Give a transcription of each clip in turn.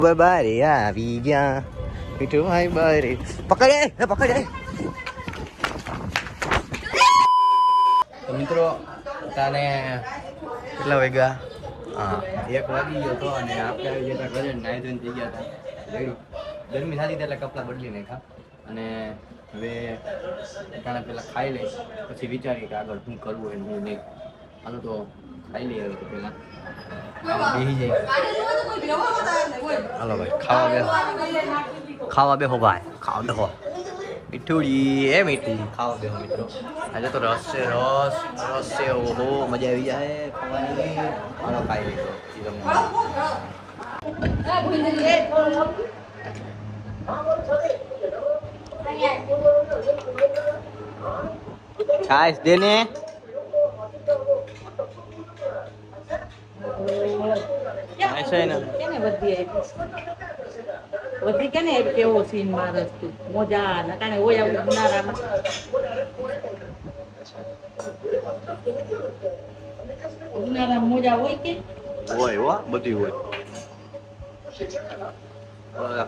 બારે આવી ગયા મીઠું ભાઈ બારે પકડે તો મિત્રો તાને કેટલા વાગ્યા? હા 1 વાગી ગયો તો અને આપણે આવી ગયા ઘરે નાઈ ધોઈને થઈ ગયા હતા. ગરમી થતી એટલે કપડાં બદલી નાખ્યા અને હવે તાણે પેલા ખાઈ લઈશ પછી વિચારીએ કે આગળ શું કરવું હોય શું નહીં. હાલો તો ખાઈ લઈએ હવે તો પેલા બેસી જાય. હાલો ભાઈ ખાવા બેહો ભાઈ ખાવા બેહો. મીઠુડી મીઠું ખાવા બેહો મિત્રો. આજે તો રસ છે ઓહો મજા આવી જાય ખાવાની. હાલો ખાઈ લઈશું છાશ દે ને. વધી કેને કેવો સીન મારસ તું મોજા નકાને ઓય આવું ઉનાળામાં મોજા હોય કે હોય હો બધી હોય.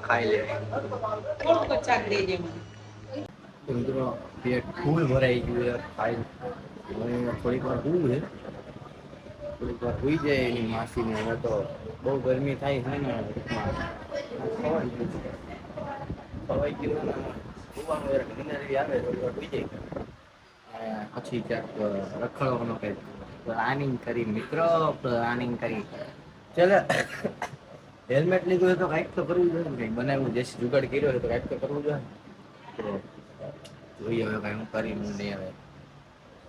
ખાઈ લે થોડુંક ચાક દેજે મને. મિત્રો પેટ ફૂલ ભરાઈ ગયું ખાઈ થોડીક વાર શું છે થોડીક વાર સુઈ જાય એની માસીને. હવે તો બહુ ગરમી થાય છે ને ખવાઈ ગયું આવે થોડી વાર સુઈ જાય પછી ક્યાંક રખડવાનો કંઈક પ્લાનિંગ કરી મિત્રો પ્લાનિંગ કરી. ચાલો હેલ્મેટ લીધું હોય તો કાંઈક તો કરવું જોઈએ ને. કંઈક બનાવ્યું જે જુગાડ કર્યો હોય તો કાંઈક તો કરવું જોઈએ ને. જોઈએ હવે કાંઈ હું કરી હું નહીં.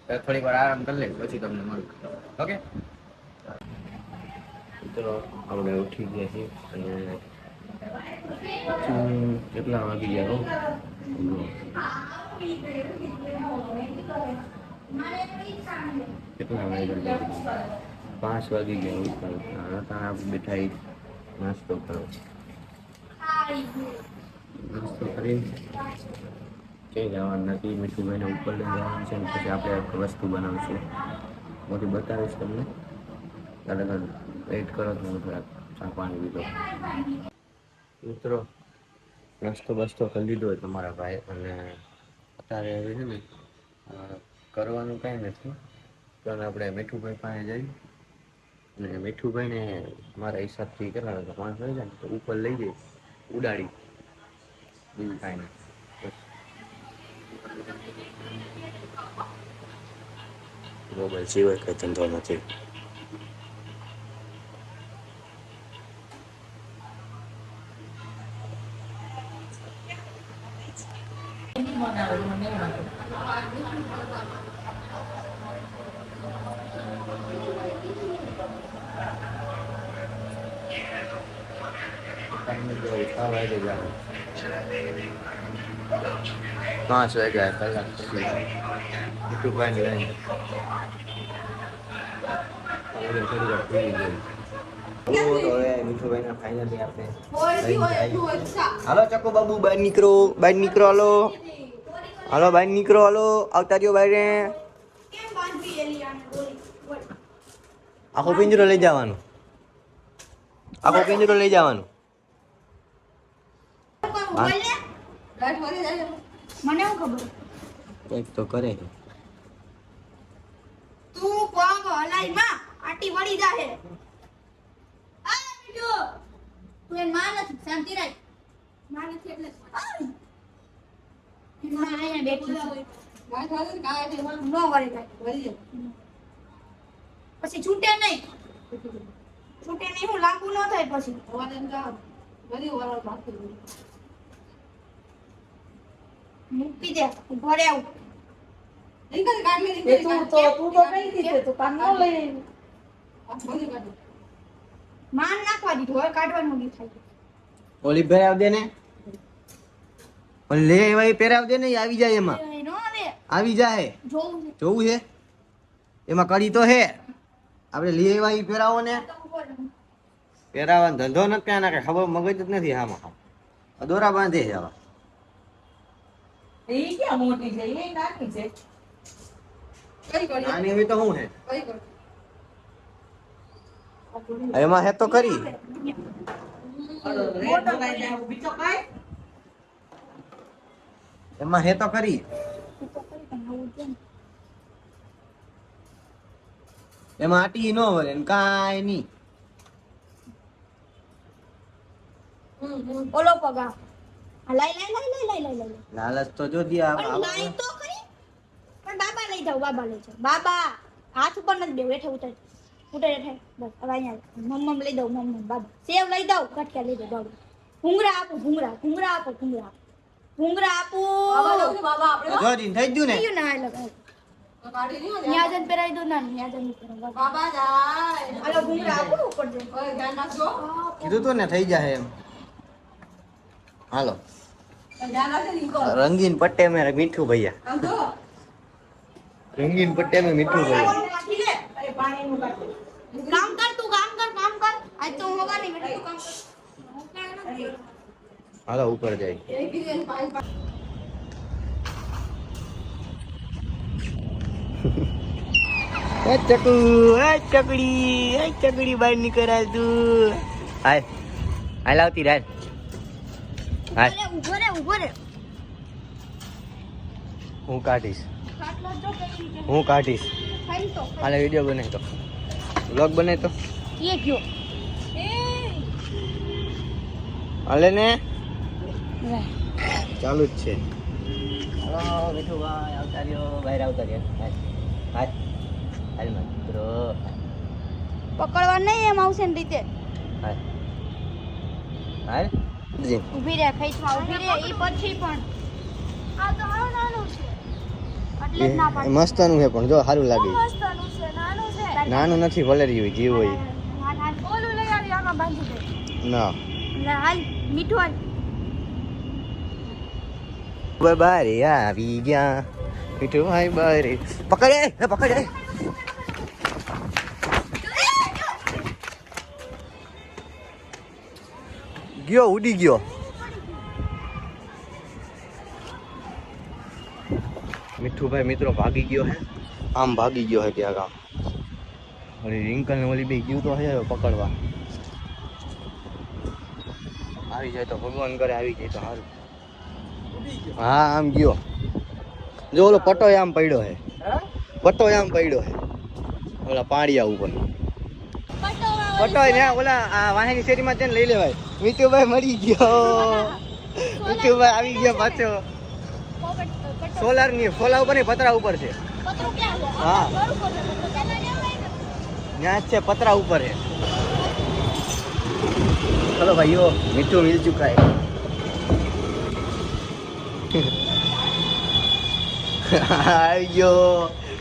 હવે થોડીક વાર આરામ કરી લે પછી તમને મળું. ઓકે ચલો આપણે ઉઠી ગયા છીએ અને કેટલા વાગી ગયા? કેટલા વાગ્યા? 5 વાગી ગયા. આપણે બેઠા નાસ્તો કરો. નાસ્તો કરી ક્યાંય જવાનું નથી. મીઠુભાઈને ઉપર લઈ જવાનું છે ને પછી આપણે એક વસ્તુ બનાવીશું મોટી બતાવીશ તમને. દાદા વેઇટ કરો તો હું થોડાક ચા પાણી લીધો. મિત્રો નાસ્તો બસ્તો કરી લીધો હોય તમારા ભાઈ અને અત્યારે હવે છે ને કરવાનું કાંઈ નથી. તો આપણે મીઠુભાઈ પાસે જઈ અને મીઠુભાઈને મારા હિસાબથી કેટલા 5 વાગ્યા ને તો ઉપર લઈ જઈ ઉડાડી બીજું કાંઈ નહીં. મોબાઈલ સિવાય કઈ ધંધો નથી. પાંચ વાગ્યા કલાક પછી મીઠુભાઈ લઈને મીઠુભાઈ ફાઇનલી આપણે હાલો ચકો બાબુ બહાર નીકળો હાલો બહાર નીકળો હાલો આવતા રહ્યો બહાર. આખો પિંજરો લઈ જવાનું. મને શું ખબર કંઈક તો કરે. તું કોમ હલાઈ માં આટી વળી જાહે. આ બીજો તું એન માં નથી શાંતિ રાખ. માં નથી એટલે માં આયા બેઠી છે. વાત હાલે કાય છે નો વળી જાય વળી પછી છૂટે નહીં હું લાગુ ન થાય પછી વળન જા વળી વળો બાકી મૂકી દે ઘરે આવ. તું તો કઈ દીધે તું કામ ન લઈ માન નાખવા દીધું હવે કાઢવાનું નહીં થાય. ઓલી ભરાવ દે ને ઓલી લે એવા પહેરાવ દે ને આવી જાય એમાં આવી જાય જોવું છે એમાં કડી તો હે આપણે લે એવા પહેરાવો ને પહેરાવાનો ધંધો નથી ત્યાં નાખે ખબર મગજ જ નથી. આમાં દોરા બાંધે છે આવા. એ ક્યાં મોટી છે એ નાની છે. આની હવે તો શું છે એમાં હે તો કરી બીજો કઈ એમાં હે તો કરી એમાં આટી નો વળે ને કાંઈ નહીં. ઓલો પગા લઈ લાલચ તો જો દિયા પણ લાઈ તો ખરી પણ બાબા લઈ જાઓ બાબા હાથ ઉપર નથી બેવ હેઠે ઉતર હેઠે બસ હવે અહીંયા મમ્મ લઈ દઉં મમ્મ બાબા સેવ લઈ દઉં કટકા લઈ દઉં બાબા ભૂંગરા આપો ભૂંગરા આપો બાબા આપણે જો જીન થઈ ગયું ને કયું ના લગાવ કાઢી લ્યો ન્યાજન પહેરાવી દો ના ન્યાજન પહેરાવ બાબા જાય હાલો ભૂંગરા આપો ઉપર દે ઓય ધ્યાન રાખજો કીધું તો ને થઈ જાય એમ. હાલો ધ્યાન રાખજો નીકો રંગીન પટ્ટે મેં મીઠું ભૈયા આમ જો રંગીન પટ્ટે મેં મીઠું ભૈયા કાઢી લે અરે પાણીનું કાઢ કામ કર આજ તો હું હોવા નહીં બેટા તું કામ કર હાલો ઉપર જાય. એક બીજે પાણી એ ચકડી બહાર નીકળાય તું. હાલ આવતી રાત. હાલ ઉભો રે હું કાઢીશ ખાટલો જો કેવી રીતે ખાઈ તો હાલે વિડીયો બનાવી તો વ્લોગ બનાવી તો એ ગયો હાલે ને ચાલુ જ છે. હાલો મીઠુભાઈ આવતા રહ્યો બહાર આવતા રહ્યો. હાલ હાલ મિત્રો પકડવા નહીં એમ આવશે ને રીતે હાલ હાલ ઊભી રહે ખઈચમાં ઊભી રહે ઈ પછી પણ આ તો હાવ નાનું છે એટલે જ ના પાડે મસ્તનું છે પણ જો સારું લાગે. મસ્તનું છે નાનું છે નાનું નથી ભલે રહ્યું જીવ હોય ઓલું લઈ આવી આમાં બાંધી દે ના હાલ મીઠું હાલ બારે આવી ગયા મીઠુભાઈ બારે પકડે ગયો ઉડી ગયો. મીઠુભાઈ મિત્રો ભાગી ગયો હે આમ ભાગી ગયો હે ક્યાંક આમ. ઓલી રિંકલ ને ઓલી બે ગયું તો હે પકડવા. આવી જાય તો ભગવાન કરે આવી જાય તો સારું. હા આમ ગયો જો ઓલો પટો આમ પડ્યો હે ઓલા પાડિયા ઉપર પટો ને ઓલા આ વાહની શેરીમાં છે ને લઈ લેવાય. મીઠુભાઈ મરી ગયો મીઠુભાઈ આવી ગયો પાછો. સોલાર ઉપર ની પતરા ઉપર છે. હા ત્યાં જ છે પતરા ઉપર છે. ચલો ભાઈઓ મીઠું મિલ ચુકા હે. આવી ગયો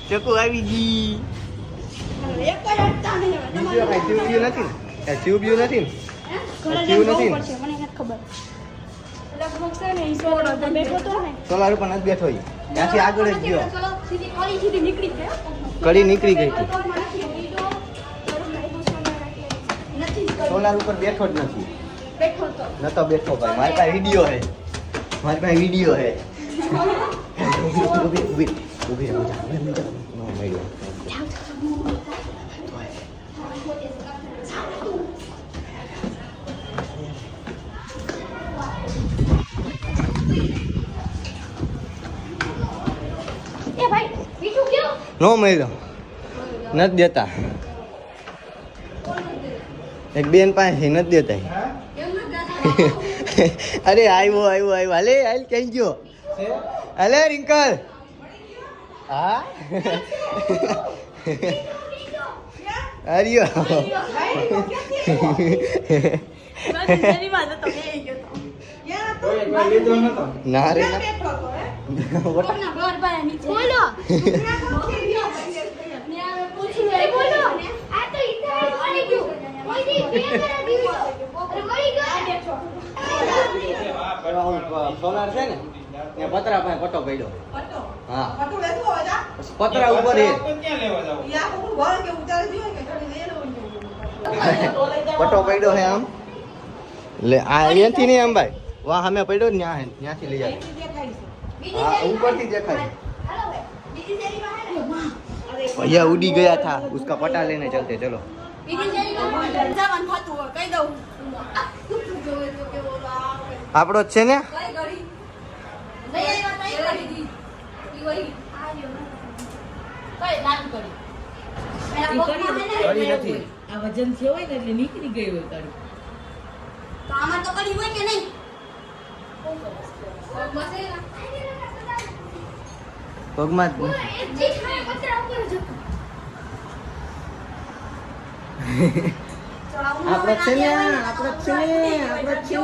ચકુ આવી ગઈ. એક જ અડતા નહીં હવે બીજું કઈ ટ્યુબ નથી ને ટ્યુબ નથી ને ઘરે જઈને જોવું પડશે મને નથી ખબર લગભગ છે ને ઈ સોળો તો બેઠો તો ને સોલાર ઉપર નથી બેઠો ઈ ત્યાંથી આગળ જ ગયો. ચલો સીધી કળી સીધી નીકળી ગઈ કડી નીકળી ગઈ હતી. નથી સોલાર ઉપર બેઠો જ નથી. બેઠો તો નતો બેઠો ભાઈ. મારી પાસે વિડીયો હે ઊભી રહો જા. નો મળ્યો. એ ભાઈ બીજું કયો નો મળ્યો નથી દેતા. એક બેન પાસે નથી દેતા. અરે આવ્યો હાલે હાલ ક્યાં ગયો હાલે રિંકલ. હા હરિયો ના રે ના કોના ઘર પર નીચે બોલો બોલો આ તો ઇધર મળી ગયું કોઈ દી કે મળી ગયો સોલાર છે ને ત્યાં પતરા પાસે પટો પડ્યો. હા પટુ લેતો હોય જા પતરા ઉપર એ યા હું ભર કે ઉતાર દીયો કે ઘડી લઈ લો પટો પડ્યો હે આમ લે આ અહીંયાથી નહીં આમ ભાઈ વાહ સામે પડ્યો ને ત્યાંથી લઈ જાય. હા ઉપરથી દેખાય. हेलो बीजी तेरी में है ना भैया उड़ी गया था उसका पटा लेने चलते चलो. बीजी तेरी में जवान फातू कह दो આપણો જ છે ને લઈ આવ્યા તઈ કરી. ઈ વહી. આ લ્યો ને. કઈ લાગુ કરી પેલા પગમાં હે ને, કરી નથી. આ વજન છે હોય ને એટલે નીકળી ગઈ હોય તારી તો આમાં તો કરી હોય કે નહીં? પગમાં જ એક ચીજ હા પતરા ઉપર જ હતું. આપણો જ છે ને આપણો જ છે ને આપણો જ છે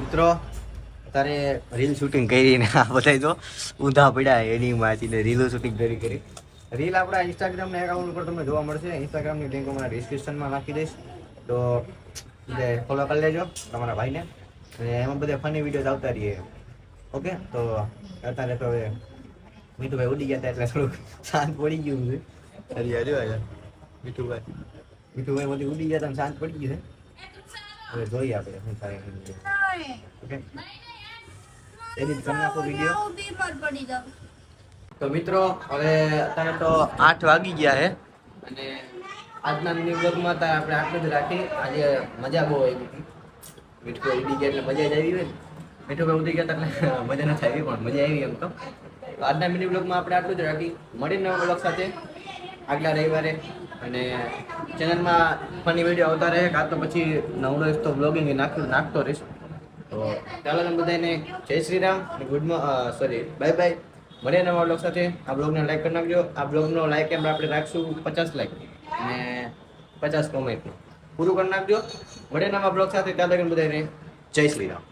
મિત્રો તારે રીલ શૂટિંગ કરીને આ બધા જો ઊંધા પડ્યા એની માંથીને રીલો શૂટિંગ કરી રીલ આપણા ઇન્સ્ટાગ્રામના એકાઉન્ટ ઉપર તમને જોવા મળશે. ઇન્સ્ટાગ્રામની લિંક હું ડિસ્ક્રિપ્શનમાં નાખી દઈશ, તો ફોલો કરી લેજો તમારા ભાઈને. અને એમાં બધા ફની વિડીયોઝ આવતા રહીએ. ઓકે, તો અત્યારે તો હવે મીઠુભાઈ ઉડી ગયા હતા એટલે થોડુંક શાંત પડી ગયું છે. અરે યાર મીઠુભાઈ બધી ઉડી ગયા હતા શાંત પડી ગયું છે. હવે જોઈએ આપણે શું થાય. ઓકે, એડિટ કરી નાખો વિડીયો. તો મિત્રો હવે અત્યારે તો 8 વાગી ગયા છે અને આજના મિની બ્લોગમાં તો આપણે આટલું જ રાખી. આજે મજા બહુ આવી હતી. મીઠુભાઈ ઉડી ગયા એટલે મજા જ આવી હોય ને. મીઠુભાઈ ઉડી ગયા એટલે મજા નથી આવી, પણ મજા આવી એમ તો. આજના મિની બ્લોગમાં આપણે આટલું જ રાખી. મળીને નવા બ્લોગ સાથે આગલા રવિવારે. અને ચેનલમાં ફની વિડીયો આવતા રહે, કાં તો પછી નવડો એક તો બ્લોગિંગ નાખતો રહીશ. તો ચાલો તમે બધાને જય Shri Ram, good bye bye. મળીએ નવા બ્લોગ સાથે. આ બ્લોગને લાઈક કરી નાખજો. આ બ્લોગનો લાઈક એમ આપણે રાખશું 50 લાઈક અને 50 કોમેન્ટ પૂરું કરી નાખજો. મળીએ નવા બ્લોગ સાથે. ત્યાં લગન બધાને જય શ્રી રામ.